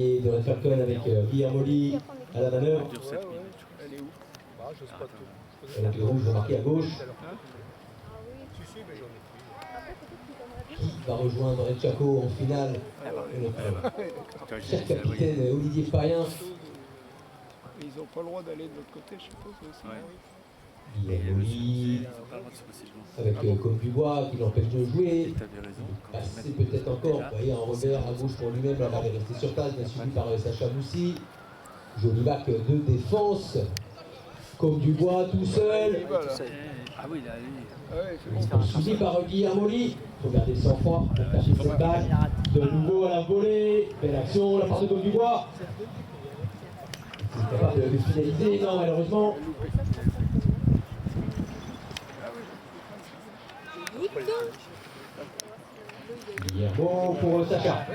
Et de Red Falcon avec Guillermo Lee à la manœuvre. Elle est où? Bah, je sais pas tout. Avec le rouge remarqué à gauche. Qui va rejoindre Red Chaco en finale? Notre cher capitaine Olivier Payen. Ils n'ont pas le droit d'aller de l'autre côté, je suppose aussi. Guillermo Lee avec Comme Dubois qui l'empêche de jouer. Passer peut-être encore. Vous voyez, un revers à gauche pour lui-même. La balle est restée sur place, bien suivi par Sacha Moussi. Joli bac de défense. Comme Dubois tout seul. Ah oui, là, Ouais, suivi par Guillermo Lee. Il faut garder le sang-froid pour cacher cette balle. De nouveau à la volée. Belle action, la part de Comme Dubois. C'est capable de finaliser, non, malheureusement. Guillermo pour Sacha.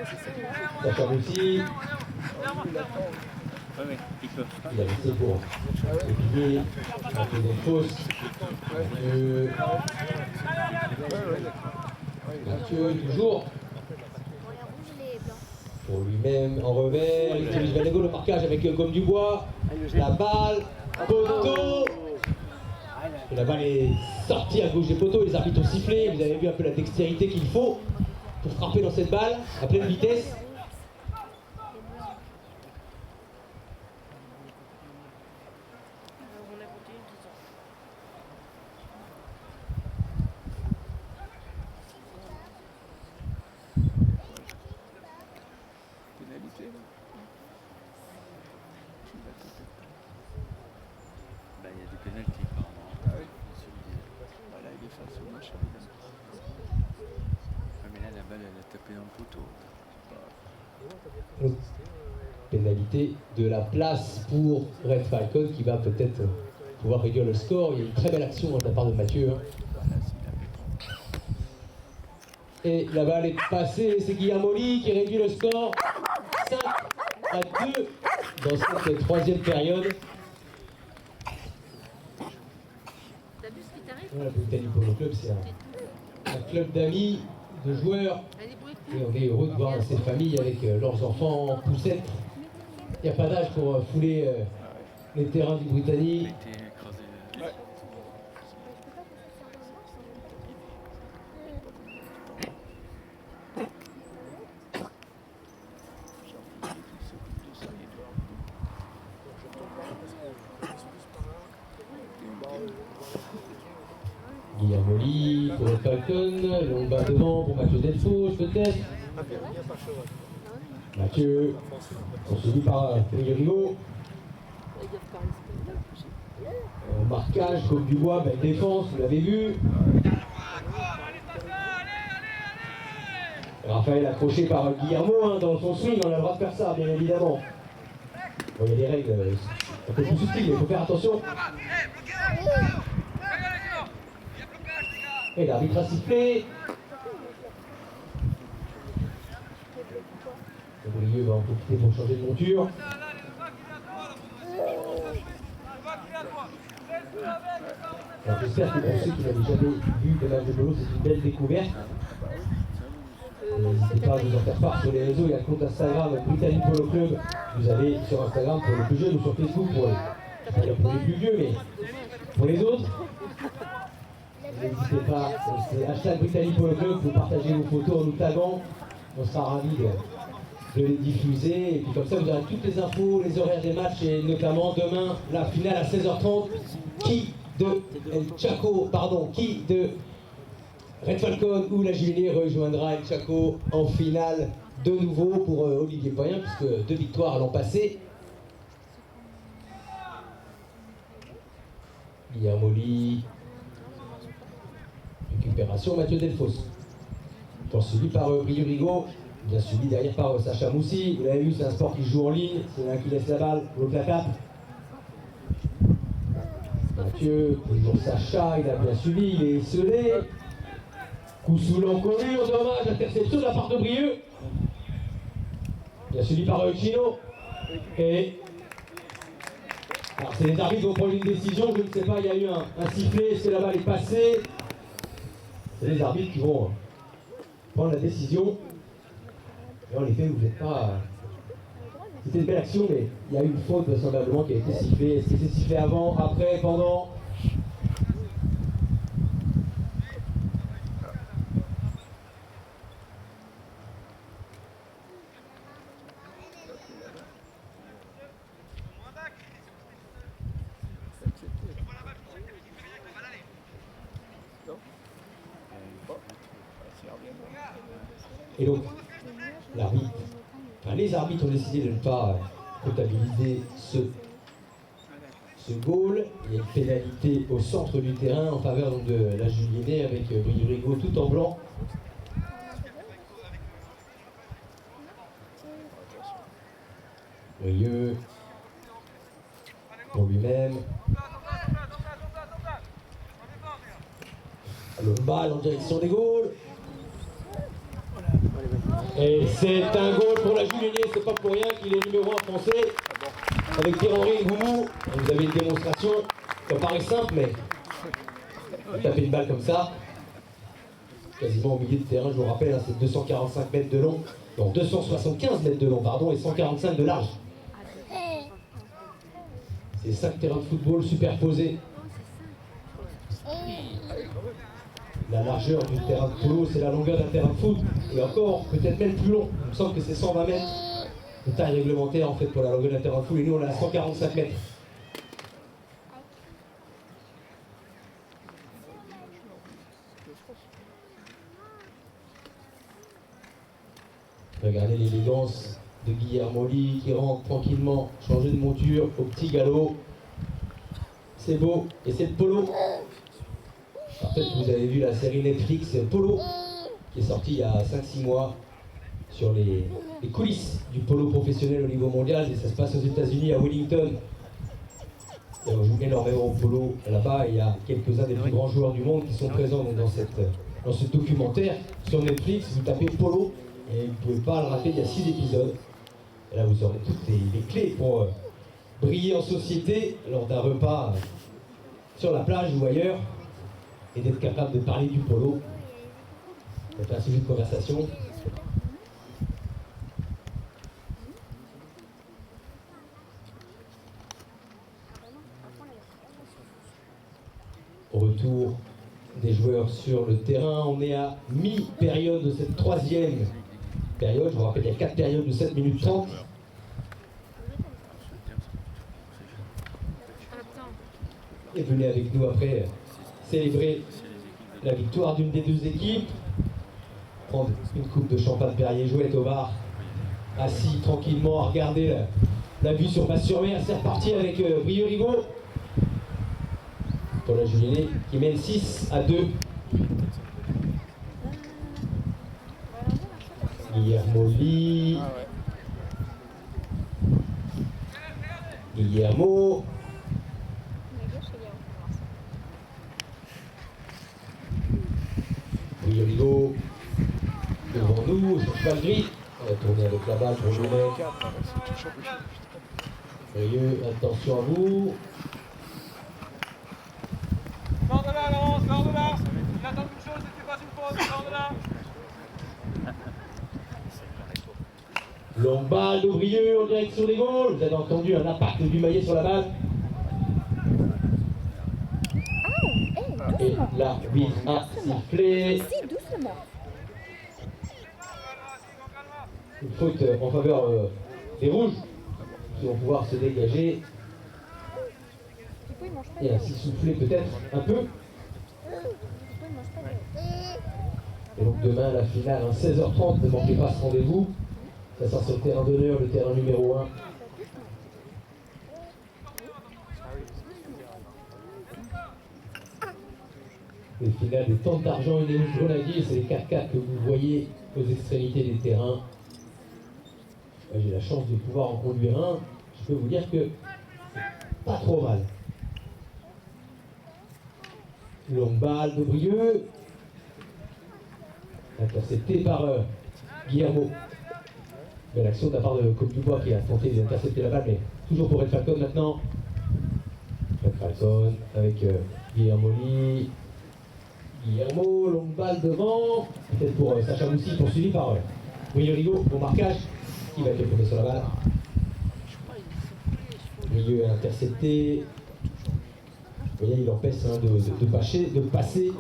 Sacha aussi. Il a laissé pour épiler la deuxième fausse. Mathieu toujours. Pour lui-même en revers. Il utilise Vanego le marquage avec Comme Dubois. La balle. Poteau. Et la balle est sortie à gauche des poteaux. Les arbitres ont sifflé. Vous avez vu un peu la dextérité qu'il faut pour frapper dans cette balle à pleine vitesse. Pénalité, là. bah, il y a des pénalties, apparemment. Ah oui. Voilà, il est face au match. Mais là, la balle, elle a tapé dans le poteau. Pénalité de la place pour Red Falcon qui va peut-être pouvoir réduire le score. Il y a une très belle action de la part de Mathieu. Et la balle est passée, c'est Guillermo Lee qui réduit le score 5-2 dans cette troisième période. Voilà, le Britannique Polo Club, c'est un club d'amis, de joueurs. Et on est heureux de voir ces familles avec leurs enfants en poussette. Il n'y a pas d'âge pour fouler les terrains du Britannique. Guillermo Lee pour le Falcon, long bas devant pour Mathieu Delfos peut-être. Mathieu, poursuivi par Rigo. Marquage, Comme Dubois, belle défense, vous l'avez vu. Raphaël accroché par Guillermo dans son swing, on a le droit de faire ça bien évidemment. Bon, il y a des règles un peu plus subtiles, mais il faut faire attention. Et l'arbitre a sifflé. Brieux va en profiter pour changer de monture. Alors j'espère que pour ceux qui n'avaient jamais vu de match de polo, c'est une belle découverte. N'hésitez pas à vous en faire part sur les réseaux. Il y a le compte Instagram Britannique Polo Club. Vous avez sur Instagram pour les plus jeunes ou sur Facebook pour les plus vieux, mais pour les autres. N'hésitez pas, c'est hashtag Britannique Polo Club, vous partagez vos photos en nous taguant, on sera ravis de les diffuser. Et puis comme ça, vous aurez toutes les infos, les horaires des matchs et notamment demain, la finale à 16h30. Qui de Red Falcon ou la Jubilée rejoindra El Chaco en finale de nouveau pour Olivier Payen, puisque 2 victoires l'an passé. Guillermo Lee. Récupération, Mathieu Delfos. Poursuivi par Rigo, bien suivi derrière par Sacha Moussi. Vous l'avez vu, c'est un sport qui joue en ligne. C'est l'un qui laisse la balle, l'autre la tape. Mathieu, toujours Sacha, il a bien suivi, il est scellé. Coup sous l'encolure, dommage, interception de la part de Brieux. Bien suivi par Chino. Et alors c'est les arbitres qui vont prendre une décision, je ne sais pas, il y a eu un sifflet, est-ce que la balle est passée? C'est les arbitres qui vont prendre la décision. Et en effet, vous n'êtes pas c'était une belle action, mais il y a eu une faute vraisemblablement qui a été sifflée. Est-ce que c'est sifflé avant, après, pendant? Et donc, l'arbitre, enfin, les arbitres ont décidé de ne pas comptabiliser ce goal. Il y a une pénalité au centre du terrain en faveur donc, de la Julienais avec Brieux Rigaud tout en blanc. Brieux pour lui-même. Le balle en direction des goals. Et c'est un goal pour la Julienais, c'est pas pour rien qu'il est numéro 1 français. Avec Pierre-Henri Ngoumou, vous avez une démonstration, ça paraît simple, mais taper une balle comme ça, quasiment au milieu de terrain, je vous rappelle, hein, c'est 245 mètres de long, non 275 mètres de long, pardon, et 145 de large. C'est 5 terrains de football superposés. La largeur du terrain de polo, c'est la longueur d'un terrain de foot, et encore, peut-être même plus long. Il me semble que c'est 120 mètres de taille réglementaire en fait pour la longueur d'un terrain de foot, et nous on a 145 mètres. Regardez l'élégance de Guillermo Lee qui rentre tranquillement, changer de monture au petit galop. C'est beau, et c'est le polo. Peut-être que vous avez vu la série Netflix Polo, qui est sortie il y a 5-6 mois, sur les coulisses du polo professionnel au niveau mondial, et ça se passe aux États-Unis, à Wellington. Et on joue énormément au polo là-bas, et il y a quelques-uns des plus grands joueurs du monde qui sont présents donc, dans ce documentaire sur Netflix. Vous tapez polo, et vous ne pouvez pas le rater, il y a 6 épisodes. Et là, vous aurez toutes les clés pour briller en société lors d'un repas sur la plage ou ailleurs, et d'être capable de parler du polo. C'est un sujet de conversation. Au retour des joueurs sur le terrain, on est à mi-période de cette 3e période. Je vous rappelle, il y a 4 périodes de 7 minutes 30. Et venez avec nous après célébrer la victoire d'une des deux équipes. Prendre une coupe de champagne Perrier Jouette au bar. Assis tranquillement à regarder la vue sur Basse-sur-Mer. C'est reparti avec Brieux Rigaud. Pour la Julienais qui mène 6-2. Guillermo Lee. Guillermo. Brieux Rigaud devant nous, c'est pas le gris. On va tourner avec la balle pour Julienais. Brieux, attention à vous. Sors de là, Laurent, sors de là. Il attend une chose, c'était pas une faute, sors de là. Longue balle de Brieux en direction des goals. Vous avez entendu un impact du maillet sur la balle. Et l'arbitre a sifflé. Une faute en faveur des rouges qui vont pouvoir se dégager et ainsi souffler peut-être un peu. Et donc demain la finale à 16h30, ne manquez pas ce rendez-vous. Ça sera sur le terrain d'honneur, le terrain numéro 1. Les finales des Tentes d'Argent et des Grenadiers, c'est les 4x4 que vous voyez aux extrémités des terrains. J'ai la chance de pouvoir en conduire un. Je peux vous dire que c'est pas trop mal. Longue balle de Brieux. Intercepté par Guillermo. Belle action de la part de Côte Dubois qui a tenté d'intercepter la balle, mais toujours pour Red Falcon maintenant. Red Falcon avec Guillermo Lee. Guillermo, longue balle devant. Peut-être pour Sacha Moussi, poursuivi par Brieux Rigaud au marquage. Qui va être le premier sur la balle? Brieux a intercepté. Vous voyez, il empêche hein, de passer.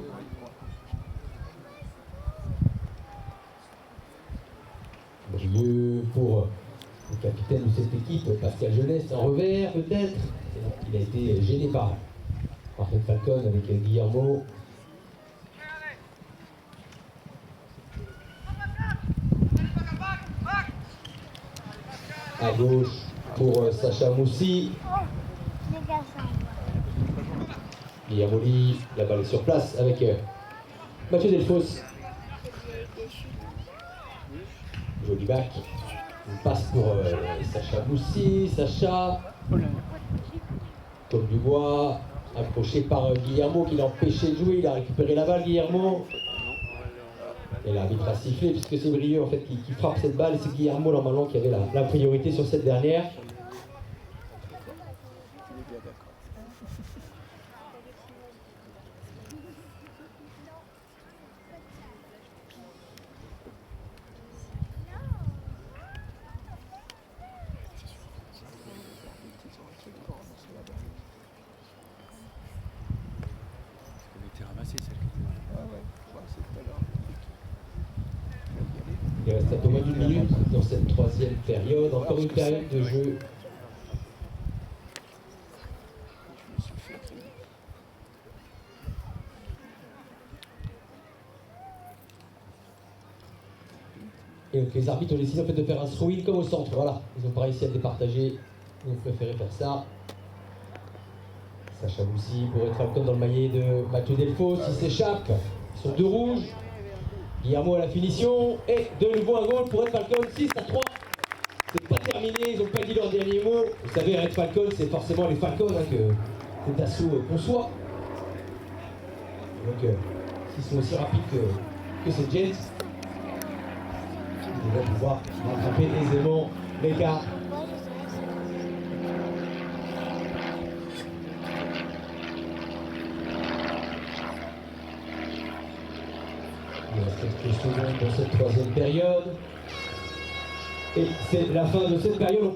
Brieux pour le capitaine de cette équipe, Pascal Jeunesse, en revers peut-être. Il a été gêné par Red Falcon avec Guillermo. À gauche pour Sacha Moussi. Guillermo Lee, la balle est sur place avec Mathieu Delfos. Joli back. Une passe pour Sacha Moussi. Sacha. Comme Dubois. Accroché par Guillermo qui l'a empêché de jouer. Il a récupéré la balle, Guillermo. Et l'arbitre a sifflé puisque c'est Brieux en fait qui frappe cette balle. Et c'est Guillermo normalement qui avait la priorité sur cette dernière. Il reste un peu moins d'une minute dans cette troisième période. Encore une période de jeu. Et donc les arbitres ont décidé en fait de faire un throw-in comme au centre. Voilà, ils n'ont pas réussi à le départager. Ils ont préféré faire ça. Sacha Moussi pour être Falcon dans le maillet de Mathieu Delfos. Il s'échappe sur 2 rouges. Guillermo à la finition. Et de nouveau un goal pour Red Falcon. 6-3. C'est pas terminé, ils n'ont pas dit leur dernier mot. Vous savez, Red Falcon, c'est forcément les Falcons hein, que cet assaut conçoit. Donc, s'ils sont aussi rapides que ces Jets, ils vont pouvoir rattraper aisément l'écart. Il reste quelques secondes dans cette troisième période. Et c'est la fin de cette période.